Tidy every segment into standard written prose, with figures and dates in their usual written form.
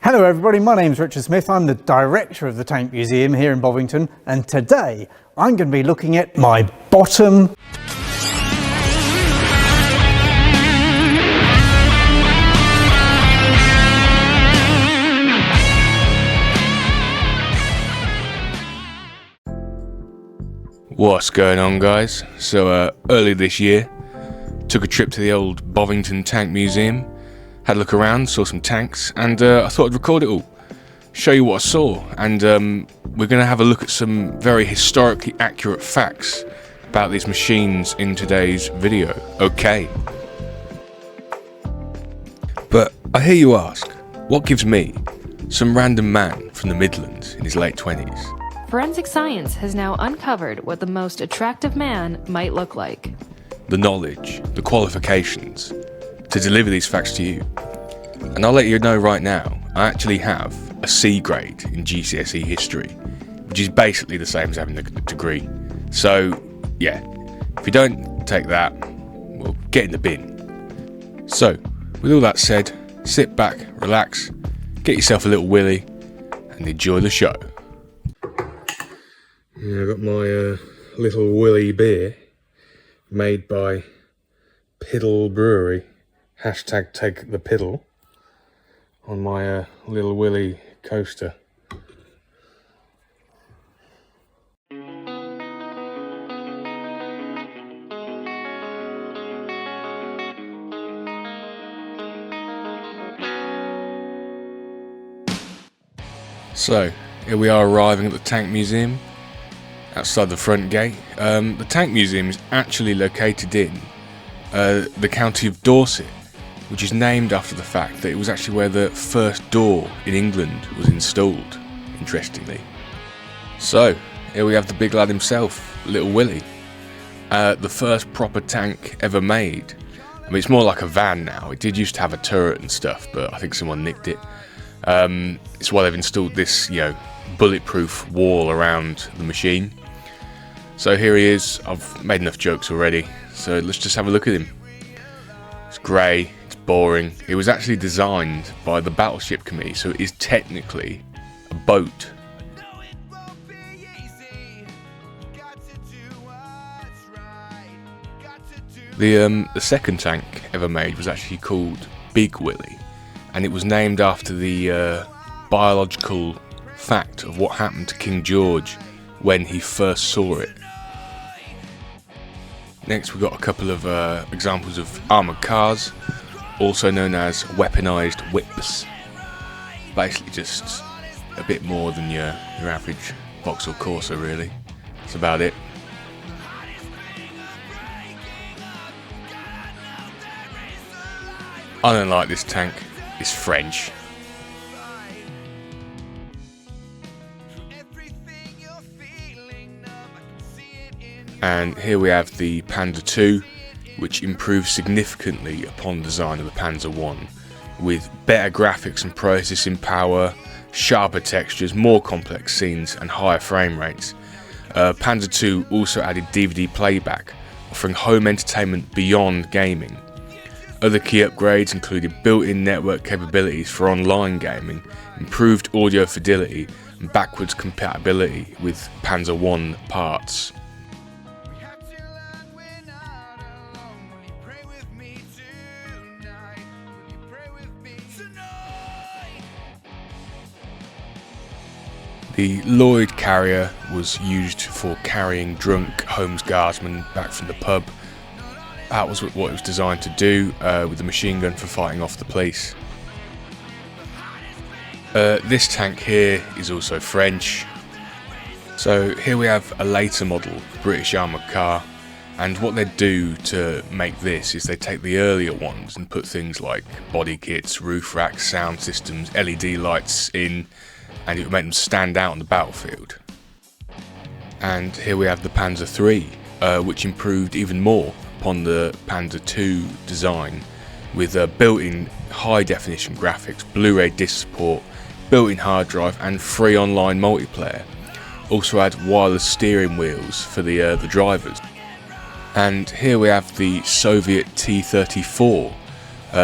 Hello everybody, my name's Richard Smith. I'm the director of the Tank Museum here in Bovington, and today I'm going to be looking at my bottom What's going on, guys? So earlier this year, took a trip to the old Bovington Tank Museum, had a look around, saw some tanks, and I thought I'd record it all, show you what I saw, and we're going to have a look at some very historically accurate facts about these machines in today's video. Okay. But I hear you ask, what gives me, some random man from the Midlands in his late 20s, Forensic science has now uncovered what the most attractive man might look like. the knowledge, the qualifications to deliver these facts to you? And I'll let you know right now, I actually have a C grade in GCSE history, which is basically the same as having a degree. So yeah, if you don't take that, well, get in the bin. So with all that said, sit back, relax, get yourself a little willy, and enjoy the show. Yeah, I've got my little Willy beer, made by Piddle Brewery, hashtag take the piddle, on my little Willy coaster. So, here we are arriving at the Tank Museum, outside the front gate. The Tank Museum is actually located in the county of Dorset, which is named after the fact that it was actually where the first door in England was installed, interestingly. So, here we have the big lad himself, Little Willy. The first proper tank ever made. I mean, it's more like a van now. It did used to have a turret and stuff, but I think someone nicked it. It's why they've installed this, bulletproof wall around the machine. So here he is. I've made enough jokes already, so let's just have a look at him. It's grey, it's boring. It was actually designed by the Battleship Committee, so it is technically a boat. The second tank ever made was actually called Big Willy, and it was named after the biological fact of what happened to King George when he first saw it. Next, we've got a couple of examples of armoured cars, also known as weaponised whips. Basically just a bit more than your average Vauxhall Corsa, really. That's about it. I don't like this tank. It's French. And here we have the Panzer II, which improved significantly upon the design of the Panzer I, with better graphics and processing power, sharper textures, more complex scenes and higher frame rates. Panzer II also added DVD playback, offering home entertainment beyond gaming. Other key upgrades included built-in network capabilities for online gaming, improved audio fidelity and backwards compatibility with Panzer I parts. The Lloyd carrier was used for carrying drunk Holmes Guardsmen back from the pub. That was what it was designed to do, with the machine gun for fighting off the police. This tank here is also French. So here we have a later model British armoured car, and what they do to make this is they take the earlier ones and put things like body kits, roof racks, sound systems, LED lights in, and it would make them stand out on the battlefield. And here we have the Panzer III, which improved even more upon the Panzer II design, with built-in high-definition graphics, Blu-ray disc support, built-in hard drive and free online multiplayer. Also had wireless steering wheels for the drivers. And here we have the Soviet T-34,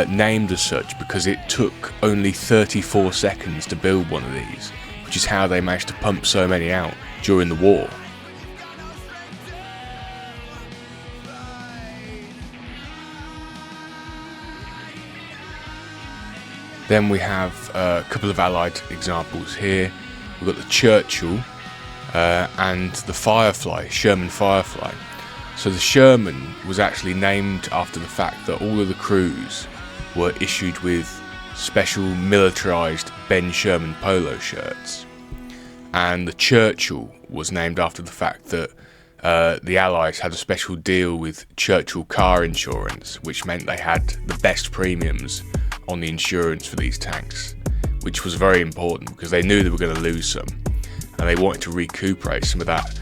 named as such because it took only 34 seconds to build one of these, which is how they managed to pump so many out during the war. Then we have a couple of Allied examples here. We've got the Churchill and the Firefly, Sherman Firefly. So the Sherman was actually named after the fact that all of the crews were issued with special militarised Ben Sherman polo shirts. And the Churchill was named after the fact that the Allies had a special deal with Churchill car insurance, which meant they had the best premiums on the insurance for these tanks, which was very important because they knew they were going to lose some and they wanted to recuperate some of that,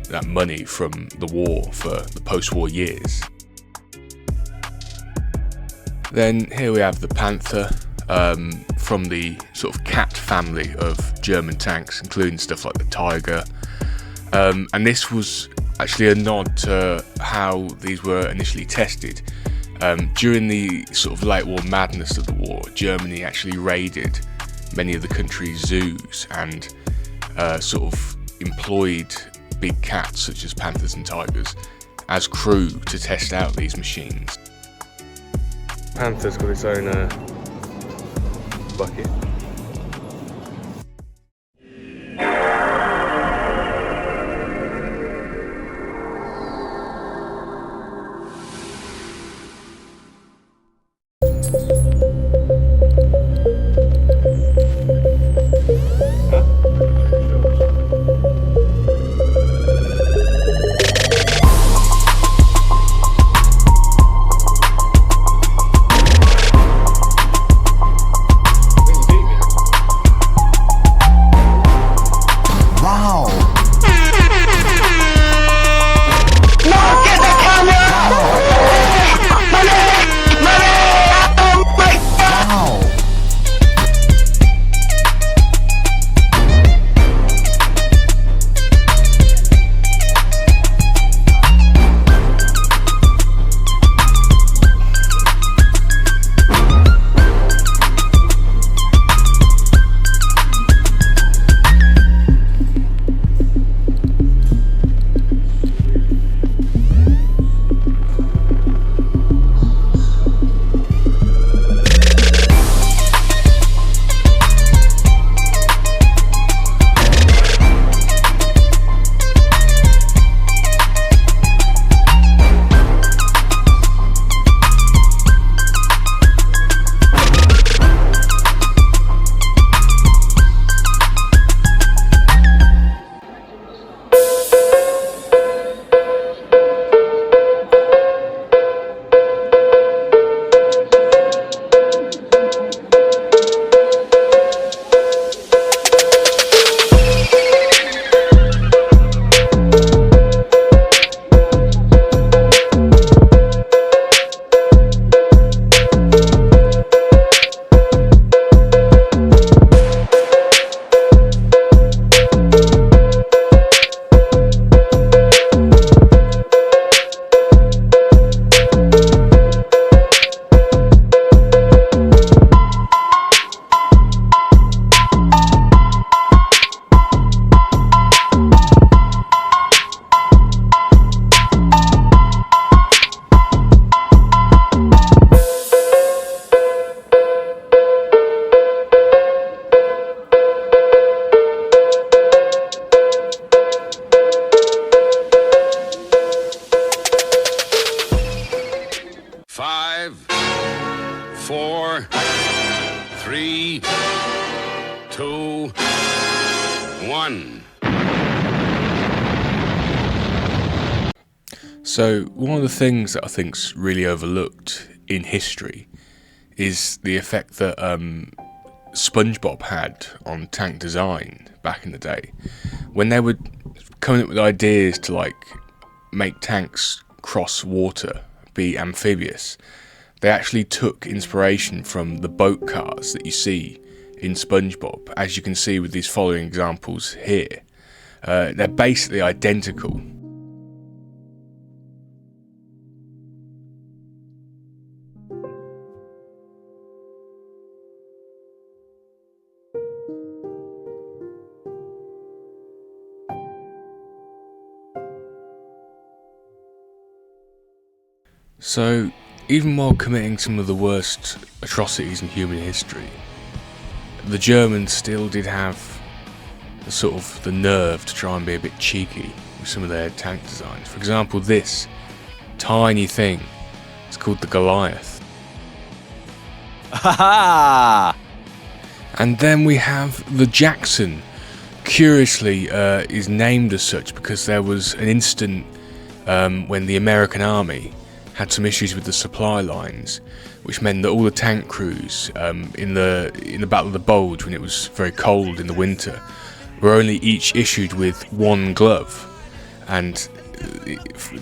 that money from the war for the post-war years. Then here we have the Panther, from the sort of cat family of German tanks, including stuff like the Tiger. And this was actually a nod to how these were initially tested. During the sort of late war madness of the war, Germany actually raided many of the country's zoos and sort of employed big cats such as panthers and tigers as crew to test out these machines. Panther's got its own bucket. So one of the things that I think's really overlooked in history is the effect that SpongeBob had on tank design back in the day. When they were coming up with ideas to make tanks cross water, be amphibious, they actually took inspiration from the boat cars that you see in SpongeBob, as you can see with these following examples here. They're basically identical. So, even while committing some of the worst atrocities in human history, the Germans still did have the nerve to try and be a bit cheeky with some of their tank designs. For example, this tiny thing, it's called the Goliath. Ha! And then we have the Jackson. Curiously, is named as such because there was an incident when the American army had some issues with the supply lines, which meant that all the tank crews in the Battle of the Bulge, when it was very cold in the winter, were only each issued with one glove, and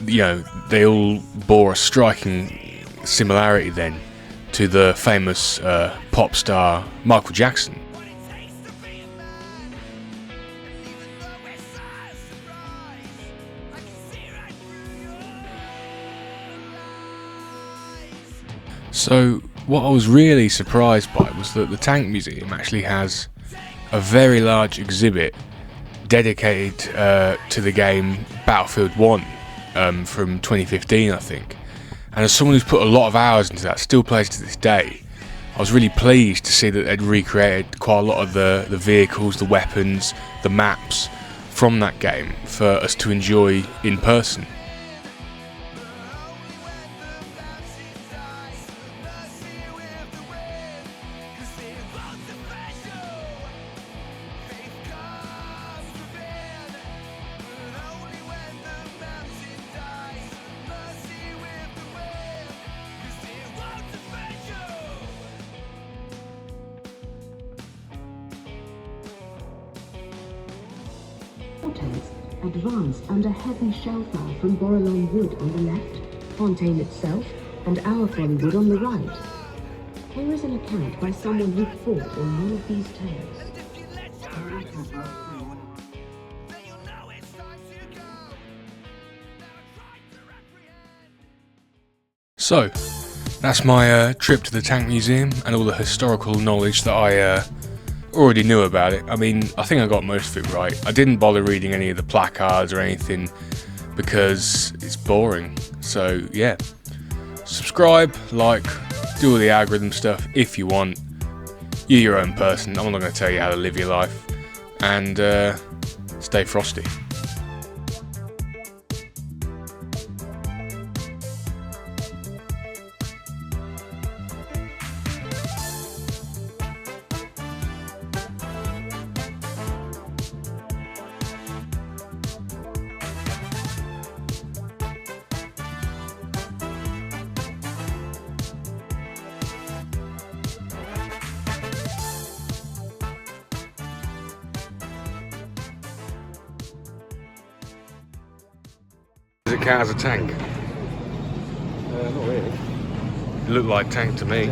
they all bore a striking similarity then to the famous pop star Michael Jackson. So what I was really surprised by was that the Tank Museum actually has a very large exhibit dedicated to the game Battlefield 1 from 2015, I think. And as someone who's put a lot of hours into that, still plays to this day, I was really pleased to see that they'd recreated quite a lot of the vehicles, the weapons, the maps from that game for us to enjoy in person. Advance under heavy shellfire from Borrelon Wood on the left, Fontaine itself, and Arronte Wood on the right. Here is an account by someone who fought in one of these tales. So, that's my trip to the Tank Museum and all the historical knowledge that I already knew about it. I mean, I think I got most of it right. I didn't bother reading any of the placards or anything because it's boring. So yeah, subscribe, like, do all the algorithm stuff if you want. You're your own person. I'm not going to tell you how to live your life. And stay frosty. Does it count as a tank? Not really. It looked like tank to me.